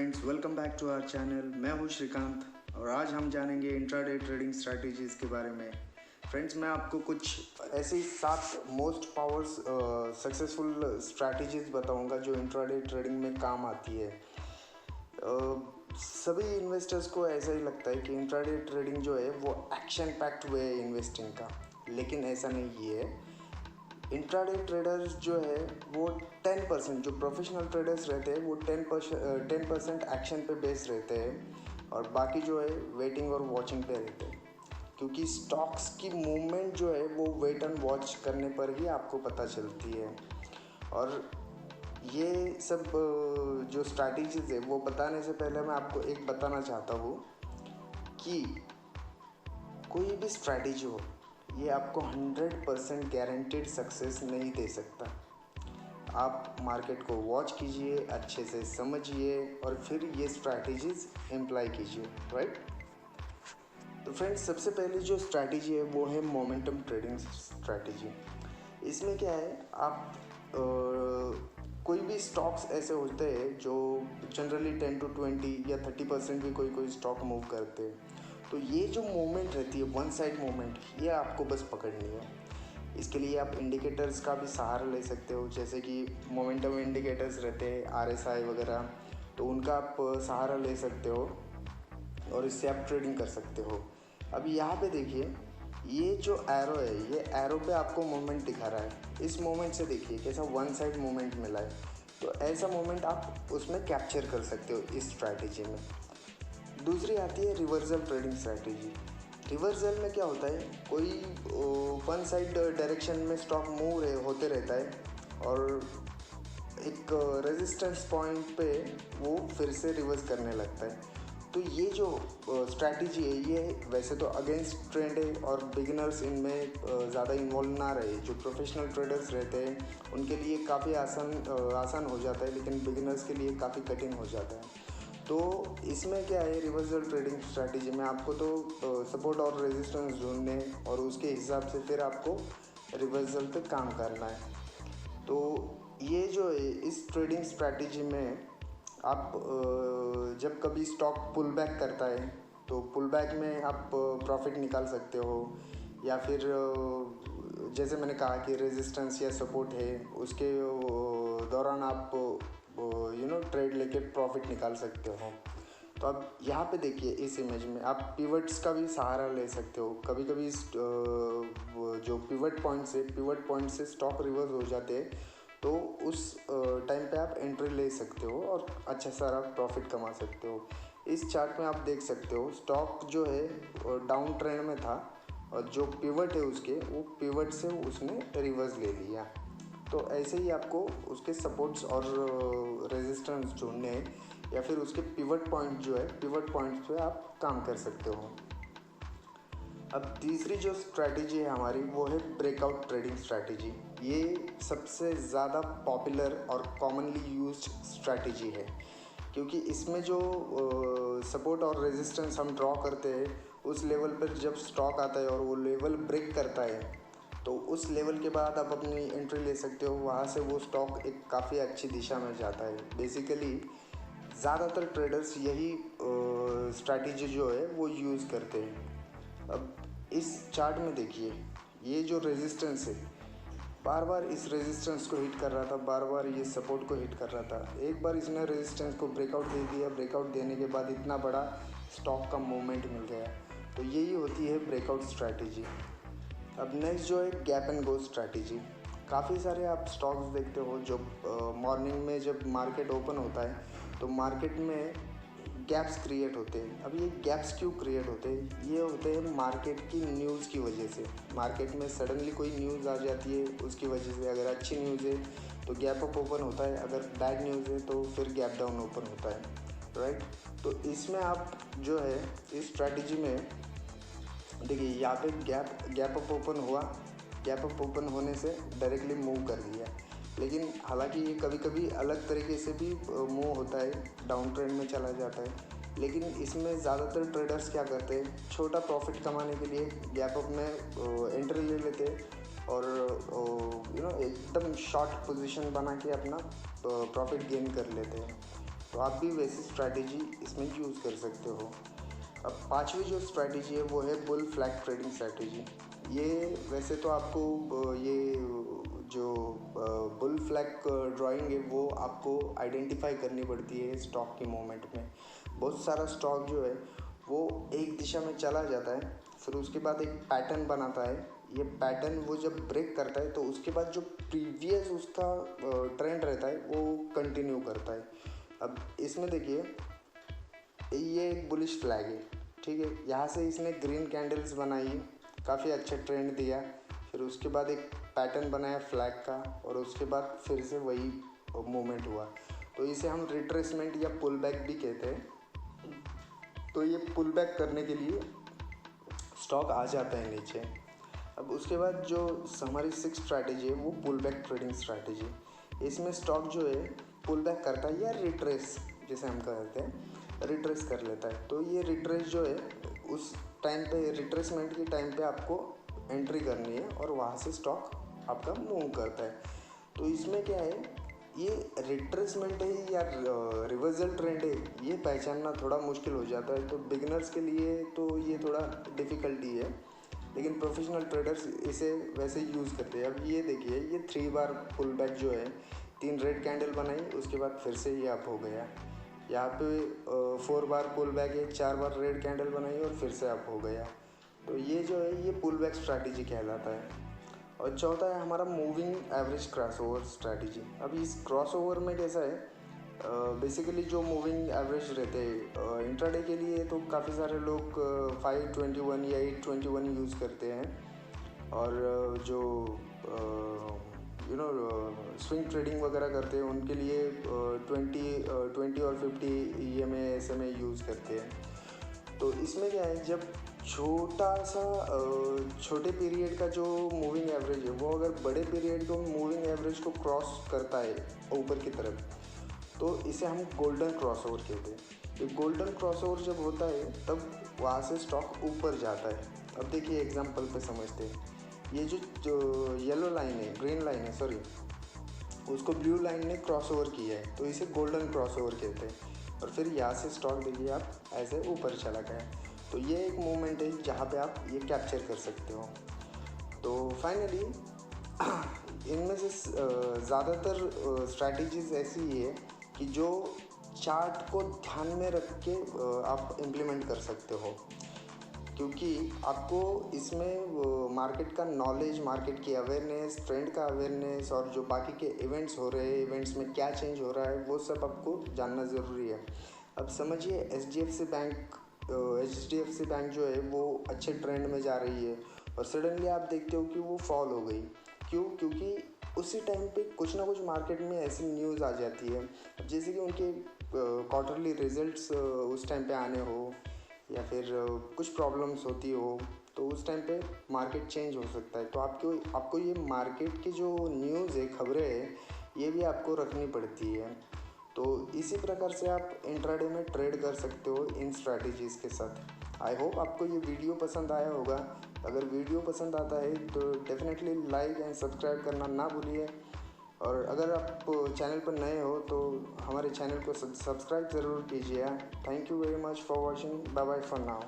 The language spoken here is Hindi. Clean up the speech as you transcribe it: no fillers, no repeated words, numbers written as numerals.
Friends, welcome back to our channel. मैं हूं श्रीकांत और आज हम जानेंगे इंट्राडे ट्रेडिंग स्ट्रैटेजीज के बारे में। फ्रेंड्स, मैं आपको कुछ ऐसी 7 मोस्ट पावर्स सक्सेसफुल स्ट्रैटेजीज बताऊंगा जो इंट्राडे ट्रेडिंग में काम आती है। सभी इन्वेस्टर्स को ऐसा ही लगता है कि इंट्राडे ट्रेडिंग जो है वो एक्शन पैक्ड वे है इन्वेस्टिंग का, लेकिन ऐसा नहीं है। इंट्राडे ट्रेडर्स जो है वो 10%, जो प्रोफेशनल ट्रेडर्स रहते हैं वो 10% एक्शन पे बेस रहते हैं और बाकी जो है वेटिंग और वॉचिंग पे रहते हैं, क्योंकि स्टॉक्स की मूवमेंट जो है वो वेट एंड वॉच करने पर ही आपको पता चलती है। और ये सब जो स्ट्रैटेजीज है वो बताने से पहले मैं आपको एक बताना चाहता हूँ कि कोई भी स्ट्रैटेजी हो ये आपको 100% गारंटीड सक्सेस नहीं दे सकता। आप मार्केट को वॉच कीजिए, अच्छे से समझिए और फिर ये स्ट्रैटेजीज इम्प्लाई कीजिए, राइट। तो फ्रेंड्स, सबसे पहले जो स्ट्रैटेजी है वो है मोमेंटम ट्रेडिंग स्ट्रैटेजी। इसमें क्या है, आप कोई भी स्टॉक्स ऐसे होते हैं जो जनरली 10 to 20 या 30% भी कोई स्टॉक मूव करते हैं। तो ये जो मूवमेंट रहती है, वन साइड मूवमेंट, ये आपको बस पकड़नी है। इसके लिए आप इंडिकेटर्स का भी सहारा ले सकते हो, जैसे कि मोमेंटम इंडिकेटर्स रहते हैं, RSI वगैरह, तो उनका आप सहारा ले सकते हो और इससे आप ट्रेडिंग कर सकते हो। अब यहाँ पे देखिए, ये जो एरो है, ये एरो पे आपको मूवमेंट दिखा रहा है। इस मूवमेंट से देखिए कैसा वन साइड मूवमेंट मिला है, तो ऐसा मूवमेंट आप उसमें कैप्चर कर सकते हो इस स्ट्रैटेजी में। दूसरी आती है रिवर्सल ट्रेडिंग स्ट्रैटेजी। रिवर्सल में क्या होता है, कोई वन साइड डायरेक्शन में स्टॉक मूव होते रहता है और एक रेजिस्टेंस पॉइंट पे वो फिर से रिवर्स करने लगता है। तो ये जो स्ट्रैटेजी है ये वैसे तो अगेंस्ट ट्रेंड है और बिगिनर्स इनमें ज़्यादा इन्वॉल्व ना रहे। जो प्रोफेशनल ट्रेडर्स रहते हैं उनके लिए काफ़ी आसान हो जाता है, लेकिन बिगिनर्स के लिए काफ़ी कठिन हो जाता है। तो इसमें क्या है, रिवर्सल ट्रेडिंग स्ट्रैटेजी में आपको तो सपोर्ट और रेजिस्टेंस ढूंढने और उसके हिसाब से फिर आपको रिवर्सल पे काम करना है। तो ये जो है, इस ट्रेडिंग स्ट्रैटेजी में आप जब कभी स्टॉक पुल बैक करता है तो पुल बैक में आप प्रॉफिट निकाल सकते हो, या फिर जैसे मैंने कहा कि रेजिस्टेंस या सपोर्ट है उसके दौरान आप ट्रेड लेके प्रॉफिट निकाल सकते हो। तो अब यहाँ पे देखिए, इस इमेज में आप पिवट्स का भी सहारा ले सकते हो। कभी कभी जो पिवट पॉइंट से स्टॉक रिवर्स हो जाते हैं, तो उस टाइम पे आप एंट्री ले सकते हो और अच्छा सारा प्रॉफिट कमा सकते हो। इस चार्ट में आप देख सकते हो स्टॉक जो है डाउन ट्रेंड में था और जो पिवट है वो पिवट से उसने रिवर्स ले लिया। तो ऐसे ही आपको उसके सपोर्ट्स और रेजिस्टेंस ढूंढने हैं, या फिर उसके पिवट पॉइंट जो है, पिवट पॉइंट्स पे आप काम कर सकते हो। अब तीसरी जो स्ट्रैटेजी है हमारी वो है ब्रेकआउट ट्रेडिंग स्ट्रैटेजी। ये सबसे ज़्यादा पॉपुलर और कॉमनली यूज्ड स्ट्रैटेजी है, क्योंकि इसमें जो सपोर्ट और रेजिस्टेंस हम ड्रॉ करते हैं उस लेवल पर जब स्टॉक आता है और वो लेवल ब्रेक करता है, तो उस लेवल के बाद आप अपनी एंट्री ले सकते हो। वहाँ से वो स्टॉक एक काफ़ी अच्छी दिशा में जाता है। बेसिकली ज़्यादातर ट्रेडर्स यही स्ट्रैटेजी जो है वो यूज़ करते हैं। अब इस चार्ट में देखिए, ये जो रेजिस्टेंस है बार बार इस रेजिस्टेंस को हिट कर रहा था, बार बार ये सपोर्ट को हिट कर रहा था। एक बार इसने रेजिस्टेंस को ब्रेकआउट दे दिया, ब्रेकआउट देने के बाद इतना बड़ा स्टॉक का मूवमेंट मिल गया। तो यही होती है ब्रेकआउट स्ट्रैटेजी। अब नेक्स्ट जो है गैप एंड गो स्ट्रैटेजी। काफ़ी सारे आप स्टॉक्स देखते हो जो मॉर्निंग में जब मार्केट ओपन होता है तो मार्केट में गैप्स क्रिएट होते हैं। अब ये गैप्स क्यों क्रिएट होते हैं? ये होते हैं मार्केट की न्यूज़ की वजह से। मार्केट में सडनली कोई न्यूज़ आ जाती है, उसकी वजह से अगर अच्छी न्यूज़ है तो गैप अप ओपन होता है, अगर बैड न्यूज़ है तो फिर गैप डाउन ओपन होता है, राइट। तो इसमें आप जो है इस स्ट्रैटेजी में देखिए, यहाँ पे गैप अप ओपन हुआ, गैप अप ओपन होने से डायरेक्टली मूव कर दिया। लेकिन हालांकि ये कभी कभी अलग तरीके से भी मूव होता है, डाउन ट्रेंड में चला जाता है। लेकिन इसमें ज़्यादातर ट्रेडर्स क्या करते हैं, छोटा प्रॉफिट कमाने के लिए गैप अप में एंट्री ले लेते हैं और एकदम शॉर्ट पोजीशन बना के अपना प्रॉफिट गेन कर लेते हैं। तो आप भी वैसी स्ट्रैटेजी इसमें यूज़ कर सकते हो। अब पांचवी जो स्ट्रैटेजी है वो है बुल फ्लैग ट्रेडिंग स्ट्रैटेजी। ये वैसे तो आपको ये जो बुल फ्लैग ड्राइंग है वो आपको आइडेंटिफाई करनी पड़ती है स्टॉक के मोमेंट में। बहुत सारा स्टॉक जो है वो एक दिशा में चला जाता है, फिर उसके बाद एक पैटर्न बनाता है। ये पैटर्न वो जब ब्रेक करता है तो उसके बाद जो प्रीवियस उसका ट्रेंड रहता है वो कंटिन्यू करता है। अब इसमें देखिए ये एक बुलिश फ्लैग है, ठीक है। यहाँ से इसने ग्रीन कैंडल्स बनाई, काफ़ी अच्छा ट्रेंड दिया, फिर उसके बाद एक पैटर्न बनाया फ्लैग का और उसके बाद फिर से वही मूवमेंट हुआ। तो इसे हम रिट्रेसमेंट या पुल बैक भी कहते हैं। तो ये पुल बैक करने के लिए स्टॉक आ जाता है नीचे। अब उसके बाद जो हमारी सिक्स स्ट्रैटेजी है वो पुल बैक ट्रेडिंग स्ट्रैटेजी। इसमें स्टॉक जो है पुल बैक करता है या रिट्रेस, जैसे हम कहते हैं, रिट्रेस कर लेता है। तो ये रिट्रेस जो है उस टाइम पे, रिट्रेसमेंट के टाइम पे आपको एंट्री करनी है और वहाँ से स्टॉक आपका मूव करता है। तो इसमें क्या है, ये रिट्रेसमेंट है या रिवर्सल ट्रेंड है, ये पहचानना थोड़ा मुश्किल हो जाता है। तो बिगिनर्स के लिए तो ये थोड़ा डिफ़िकल्टी है, लेकिन प्रोफेशनल ट्रेडर्स इसे वैसे यूज़ करते हैं। अब ये देखिए, ये 3 बार पुल बैक जो है, 3 रेड कैंडल बनाई, उसके बाद फिर से ये अप हो गया। यहाँ पे 4 बार पुल बैक है, 4 बार रेड कैंडल बनाई और फिर से अप हो गया। तो ये जो है ये पुल बैक स्ट्रैटेजी कहलाता है। और चौथा है हमारा मूविंग एवरेज क्रॉसओवर स्ट्रैटेजी। अब इस क्रॉसओवर में कैसा है, बेसिकली जो मूविंग एवरेज रहते हैं इंट्राडे के लिए तो काफ़ी सारे लोग 521 या 821 यूज़ करते हैं। और जो स्विंग ट्रेडिंग वगैरह करते हैं उनके लिए 20 और 50 EMA SMA यूज़ करते हैं। तो इसमें क्या है, जब छोटे पीरियड का जो मूविंग एवरेज है वो अगर बड़े पीरियड को मूविंग एवरेज को क्रॉस करता है ऊपर की तरफ, तो इसे हम गोल्डन क्रॉसओवर कहते हैं। ये गोल्डन क्रॉसओवर जब होता है तब वहाँ से स्टॉक ऊपर जाता है। अब देखिए एग्जांपल पे समझते हैं। ये जो येलो लाइन है, ग्रीन लाइन है सॉरी, उसको ब्लू लाइन ने क्रॉसओवर किया है, तो इसे गोल्डन क्रॉसओवर कहते हैं। और फिर यहाँ से स्टॉक देखिए आप ऐसे ऊपर चला गया। तो ये एक मोमेंट है जहाँ पे आप ये कैप्चर कर सकते हो। तो फाइनली इनमें से ज़्यादातर स्ट्रैटेजीज ऐसी ही है कि जो चार्ट को ध्यान में रख के आप इम्प्लीमेंट कर सकते हो, क्योंकि आपको इसमें मार्केट का नॉलेज, मार्केट की अवेयरनेस, ट्रेंड का अवेयरनेस और जो बाकी के इवेंट्स हो रहे हैं, इवेंट्स में क्या चेंज हो रहा है, वो सब आपको जानना ज़रूरी है। अब समझिए HDFC बैंक जो है वो अच्छे ट्रेंड में जा रही है और सडनली आप देखते हो कि वो फॉल हो गई। क्यों? क्योंकि उसी टाइम पे कुछ ना कुछ मार्केट में ऐसी न्यूज़ आ जाती है, जैसे कि उनके क्वार्टरली रिजल्ट्स उस टाइम पे आने हो या फिर कुछ प्रॉब्लम्स होती हो, तो उस टाइम पे मार्केट चेंज हो सकता है। तो आपको ये मार्केट की जो न्यूज़ है, खबरें है, ये भी आपको रखनी पड़ती है। तो इसी प्रकार से आप इंट्राडे में ट्रेड कर सकते हो इन स्ट्रैटेजीज़ के साथ। आई होप आपको ये वीडियो पसंद आया होगा। अगर वीडियो पसंद आता है तो डेफिनेटली लाइक एंड सब्सक्राइब करना ना भूलिए। और अगर आप चैनल पर नए हो तो हमारे चैनल को सब्सक्राइब ज़रूर कीजिए। Thank you very much for watching. Bye bye for now.